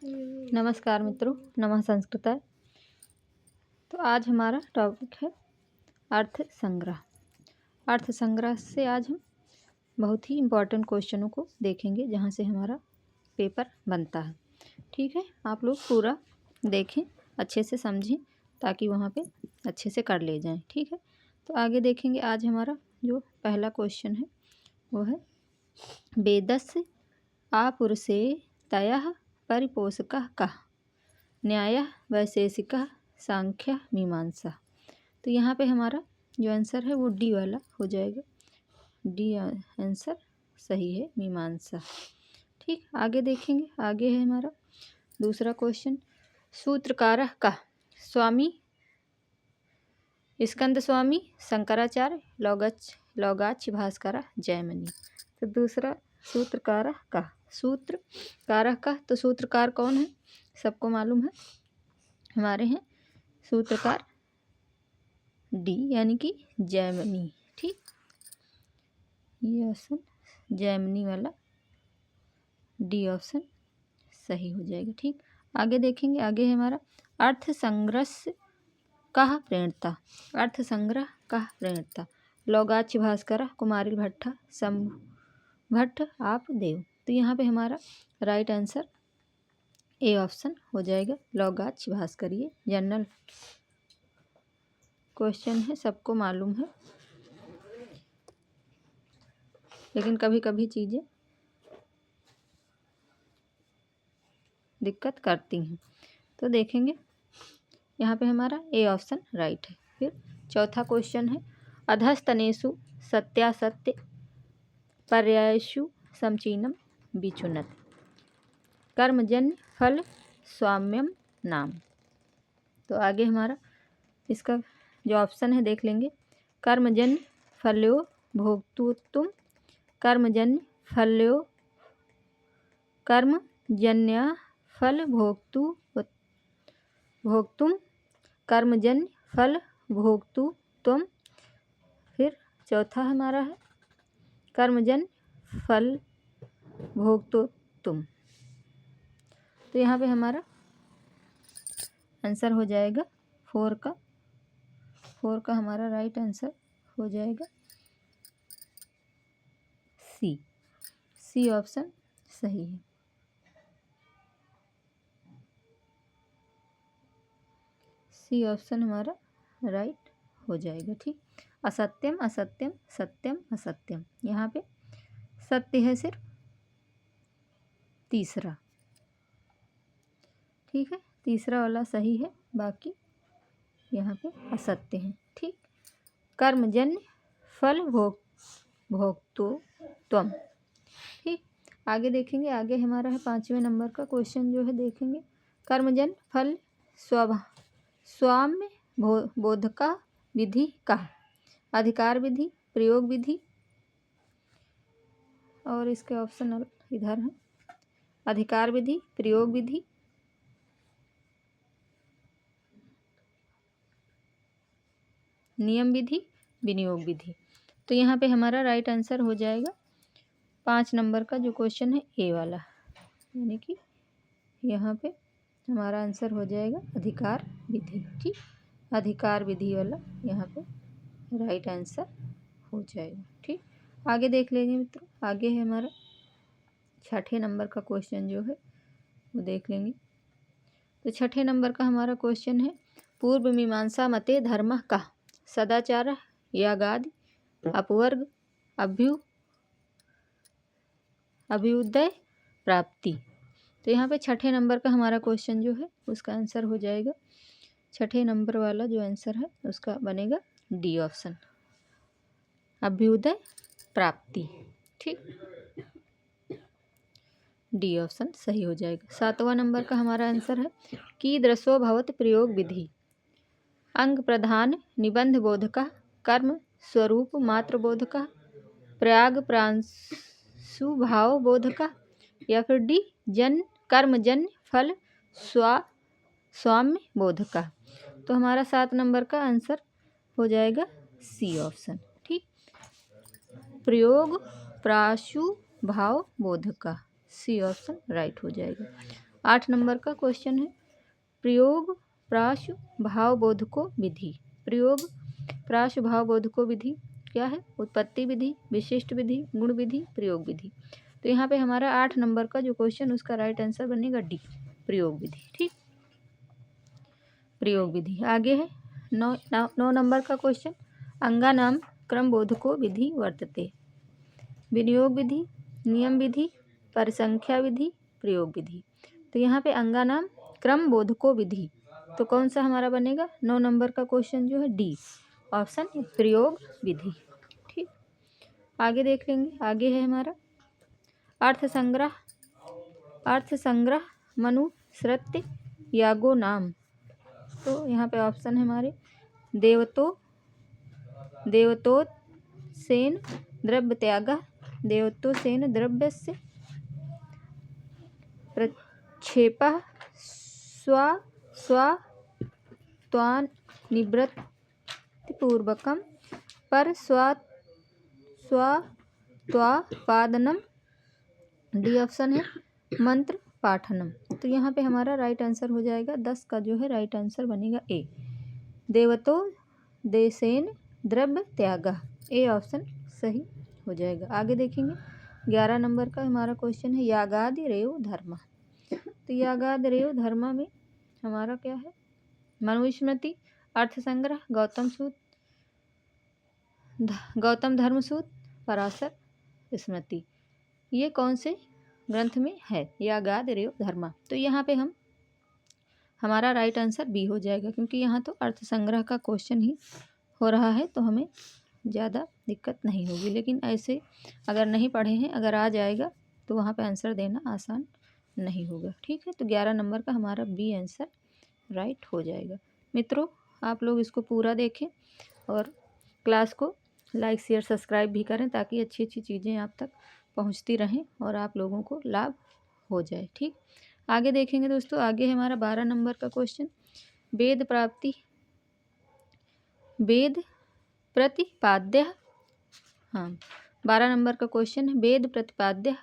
नमस्कार मित्रों, नमः संस्कृताय। तो आज हमारा टॉपिक है अर्थ संग्रह। अर्थ संग्रह से आज हम बहुत ही इम्पोर्टेंट क्वेश्चनों को देखेंगे जहाँ से हमारा पेपर बनता है। ठीक है, आप लोग पूरा देखें, अच्छे से समझें ताकि वहाँ पे अच्छे से कर ले जाएं। ठीक है, तो आगे देखेंगे। आज हमारा जो पहला क्वेश्चन है वो है वेदस्य आपुरुषे तयः परिपोषकः कः न्यायः वैशेषिकः सांख्य मीमांसा। तो यहाँ पे हमारा जो आंसर है वो डी वाला हो जाएगा। डी आंसर सही है, मीमांसा। ठीक, आगे देखेंगे। आगे है हमारा दूसरा क्वेश्चन, सूत्रकारः कः स्वामी स्कंद स्वामी शंकराचार्य लौगाच्छ भास्कर जयमिनी। तो दूसरा सूत्रकारः कः, सूत्रकारः कः, तो सूत्रकार कौन है सबको मालूम है, हमारे हैं सूत्रकार डी यानी कि जैमिनी। ठीक, ये ऑप्शन जैमिनी वाला डी ऑप्शन सही हो जाएगा। ठीक, आगे देखेंगे। आगे है हमारा अर्थ संग्रह कः प्रणेता। अर्थ संग्रह कः प्रणेता, लौगाच्छ भास्कर, कुमारिल भट्ट, शंभु भट्ट, आप देव। तो यहाँ पे हमारा राइट आंसर ए ऑप्शन हो जाएगा, लौगाच्छ भास्कर। ये जनरल क्वेश्चन है, सबको मालूम है, लेकिन कभी कभी चीज़ें दिक्कत करती हैं। तो देखेंगे यहाँ पे हमारा ए ऑप्शन राइट है। फिर चौथा क्वेश्चन है अधस्तनेषु सत्यासत्य पर्यायेषु समचीनम विचुनति, कर्मजन्य फल स्वाम्यम नाम। तो आगे हमारा इसका जो ऑप्शन है देख लेंगे। कर्मजन्य फल्यो भोक्तुत्व, कर्मजन्य फल्यो कर्मजन्य फल भोक्तुम, कर्मजन्य फल भोक्तुत्वम। फिर चौथा हमारा है कर्मजन्य फल भोक्तुत्वम। तो यहाँ पे हमारा आंसर हो जाएगा फोर का हमारा राइट आंसर हो जाएगा सी ऑप्शन सही है। सी ऑप्शन हमारा राइट हो जाएगा। ठीक, असत्यम असत्यम सत्यम असत्यम, यहाँ पे सत्य है सिर्फ तीसरा। ठीक है, तीसरा वाला सही है, बाकी यहाँ पे असत्य है। ठीक, कर्मजन्य फल भोक्तुत्वम। ठीक, आगे देखेंगे। आगे हमारा है 5वें नंबर का क्वेश्चन जो है देखेंगे, कर्मजन्य फल स्वाम्य बोधका विधि का, अधिकार विधि, प्रयोग विधि, और इसके ऑप्शन इधर है, अधिकार विधि, प्रयोग विधि, नियम विधि, विनियोग विधि। तो यहाँ पे हमारा राइट आंसर हो जाएगा 5 नंबर का जो क्वेश्चन है ए वाला, यानी कि यहाँ पे हमारा आंसर हो जाएगा अधिकार विधि। ठीक, अधिकार विधि वाला यहाँ पे राइट आंसर हो जाएगा। ठीक, आगे देख लेंगे मित्रों। आगे है हमारा 6ठे नंबर का क्वेश्चन जो है वो देख लेंगे। तो 6ठे नंबर का हमारा क्वेश्चन है पूर्व मीमांसा मते धर्म का सदाचार यागादि अपवर्ग अभ्युदय प्राप्ति। तो यहाँ पे 6ठे नंबर का हमारा क्वेश्चन जो है उसका आंसर हो जाएगा, 6ठे नंबर वाला जो आंसर है उसका बनेगा डी ऑप्शन, अभ्युदय प्राप्ति। ठीक, डी ऑप्शन सही हो जाएगा। 7वां नंबर का हमारा आंसर है कीदृशो भवति प्रयोग विधि, अंग प्रधान निबंध बोधका, कर्म स्वरूप मात्र बोधका, प्रयाग प्रांशु भाव बोधका, या फिर डी कर्मजन्य फल स्वाम्य बोधका। तो हमारा 7 नंबर का आंसर हो जाएगा सी ऑप्शन। ठीक, प्रयोग प्राशु भाव बोधका, सी ऑप्शन राइट हो जाएगा। 8 नंबर का क्वेश्चन है प्रयोग प्राश भावबोधको विधि। प्रयोग प्राश भावबोधको विधि क्या है? उत्पत्ति विधि, विशिष्ट विधि, गुण विधि, प्रयोग विधि। तो यहाँ पे हमारा 8 नंबर का जो क्वेश्चन उसका राइट आंसर बनेगा डी, प्रयोग विधि। ठीक, प्रयोग विधि। आगे है 9 नंबर का क्वेश्चन अंगानाम क्रमबोधको विधि वर्तते। विनियोग विधि, नियम विधि, परिसंख्या विधि, प्रयोग विधि। तो यहाँ पे अंगानाम क्रमबोधको विधि, तो कौन सा हमारा बनेगा? 9 नंबर का क्वेश्चन जो है डी ऑप्शन है, प्रयोग विधि। ठीक, आगे देख लेंगे। आगे है हमारा अर्थ संग्रह। अर्थ संग्रह मनुस्मृति यागो नाम। तो यहाँ पे ऑप्शन है हमारे देवतोत्सेन द्रव्य त्याग, देवतोत्सेन द्रव्य से प्रक्षेप स्वात्वान निवृत्तिपूर्वकम पर स्वात्वापादनम। डी ऑप्शन है मंत्र पाठनम। तो यहाँ पे हमारा राइट आंसर हो जाएगा 10 का जो है राइट आंसर बनेगा ए, देवतो देसेन द्रव्य त्याग। ए ऑप्शन सही हो जाएगा। आगे देखेंगे 11 नंबर का हमारा क्वेश्चन है यागादि रेव धर्म। तो यागादि रेव धर्म में हमारा क्या है? मनुस्मृति, अर्थ संग्रह, गौतम धर्मसूत्र, पराशर स्मृति। ये कौन से ग्रंथ में है? यागादि रेव धर्म। तो यहाँ पे हमारा राइट आंसर बी हो जाएगा, क्योंकि यहाँ तो अर्थ संग्रह का क्वेश्चन ही हो रहा है, तो हमें ज़्यादा दिक्कत नहीं होगी। लेकिन ऐसे अगर नहीं पढ़े हैं, अगर आ जाएगा तो वहाँ पे आंसर देना आसान नहीं होगा। ठीक है, तो 11 नंबर का हमारा बी आंसर राइट हो जाएगा। मित्रों, आप लोग इसको पूरा देखें और क्लास को लाइक शेयर सब्सक्राइब भी करें, ताकि अच्छी अच्छी चीज़ें आप तक पहुंचती रहें और आप लोगों को लाभ हो जाए। ठीक, आगे देखेंगे दोस्तों। आगे है हमारा 12 नंबर का क्वेश्चन वेद प्रतिपाद्य। हाँ, 12 नंबर का क्वेश्चन है वेद प्रतिपाद्य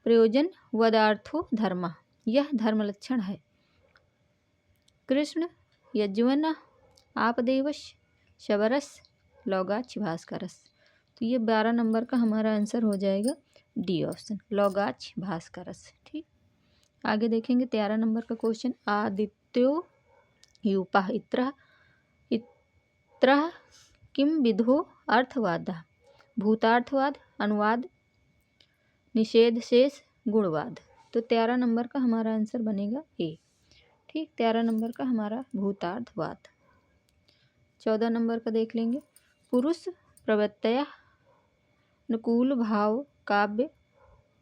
प्रयोजन वदार्थो धर्म। यह धर्म लक्षण है। कृष्ण यज्वन आपदेवश शबरस लौगाच भास्करस। तो ये 12 नंबर का हमारा आंसर हो जाएगा डी ऑप्शन, लौगाच भास्करस। ठीक, आगे देखेंगे 13 नंबर का क्वेश्चन आदित्यो यूपा इत्र किम विधो अर्थवाद। भूतार्थवाद, अनुवाद, निषेध, शेष, गुणवाद। तो 13 नंबर का हमारा आंसर बनेगा ए। ठीक, 13 नंबर का हमारा भूतार्थवाद। 14 नंबर का देख लेंगे पुरुष प्रवृत्तया अनुकूल भाव काव्य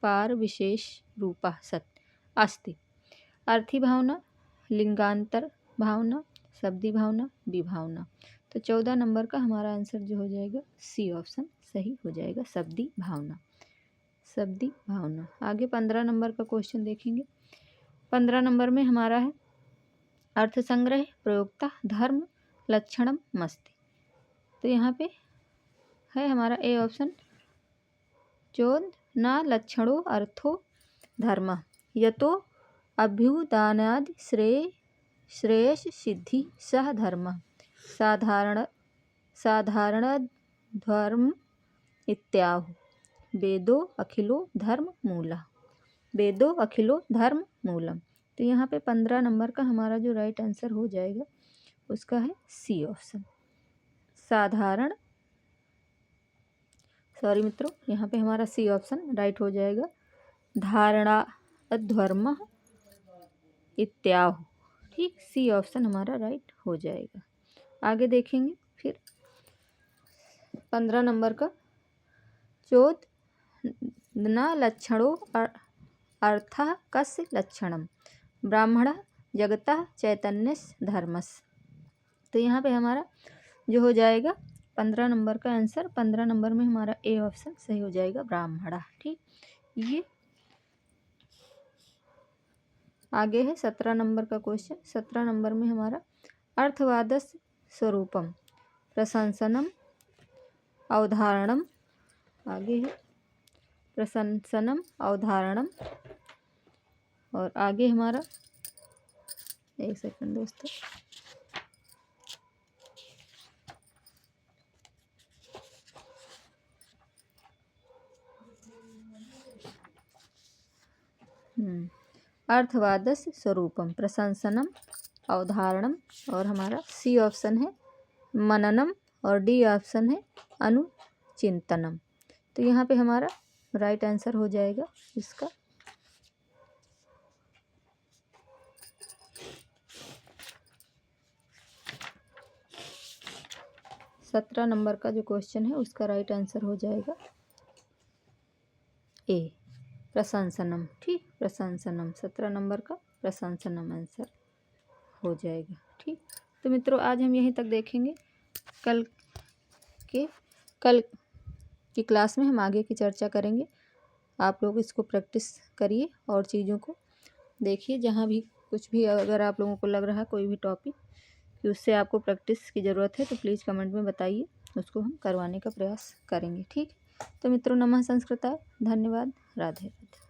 पार विशेष रूपा सत अस्ति। अर्थी भावना, लिंगांतर भावना, शब्दी भावना, विभावना। तो 14 नंबर का हमारा आंसर जो हो जाएगा सी ऑप्शन सही हो जाएगा, शब्दी भावना, शब्दी भावना। आगे 15 नंबर का क्वेश्चन देखेंगे। 15 नंबर में हमारा है अर्थ संग्रह प्रयोक्ता धर्म लक्षणम मस्ति। तो यहाँ पे है हमारा ए ऑप्शन चोदना लक्षणों अर्थो धर्म यतो अभ्युदानादि श्रेयस सिद्धि सह धर्म साधारण धर्म इत्याहु वेदो अखिलो धर्म मूला। वेदो अखिलो धर्म मूलम। तो यहाँ पे 15 नंबर का हमारा जो राइट आंसर हो जाएगा उसका है सी ऑप्शन, साधारण। सॉरी मित्रों, यहाँ पे हमारा सी ऑप्शन राइट हो जाएगा, धारणा अधर्म इत्याहु। ठीक, सी ऑप्शन हमारा राइट हो जाएगा। आगे देखेंगे फिर 15 नंबर का चोदना लक्षणों अर्थ कस्य लक्षणम ब्राह्मण जगतः चैतन्य धर्मस। तो यहाँ पे हमारा जो हो जाएगा 15 नंबर का आंसर, 15 नंबर में हमारा ए ऑप्शन सही हो जाएगा, ब्राह्मणा। ठीक, ये आगे है 17 नंबर का क्वेश्चन। 17 नंबर में हमारा अर्थवादस्य स्वरूपम प्रशंसनम अवधारणम। आगे है प्रशंसनम अवधारणम और आगे हमारा, एक सेकंड दोस्तों, अर्थवादस्य स्वरूपम प्रशंसनम अवधारणम, और हमारा सी ऑप्शन है मननम और डी ऑप्शन है अनुचिंतनम। तो यहाँ पे हमारा राइट आंसर हो जाएगा इसका 17 नंबर का जो क्वेश्चन है उसका राइट आंसर हो जाएगा ए, प्रशंसनम। ठीक, प्रशंसनम 17 नंबर का प्रशंसनम आंसर हो जाएगा। ठीक, तो मित्रों आज हम यहीं तक देखेंगे। कल की क्लास में हम आगे की चर्चा करेंगे। आप लोग इसको प्रैक्टिस करिए और चीज़ों को देखिए। जहाँ भी कुछ भी अगर आप लोगों को लग रहा है कोई भी टॉपिक कि उससे आपको प्रैक्टिस की ज़रूरत है तो प्लीज़ कमेंट में बताइए, उसको हम करवाने का प्रयास करेंगे। ठीक, तो मित्रों नमः संस्कृताय, धन्यवाद, राधे राधे।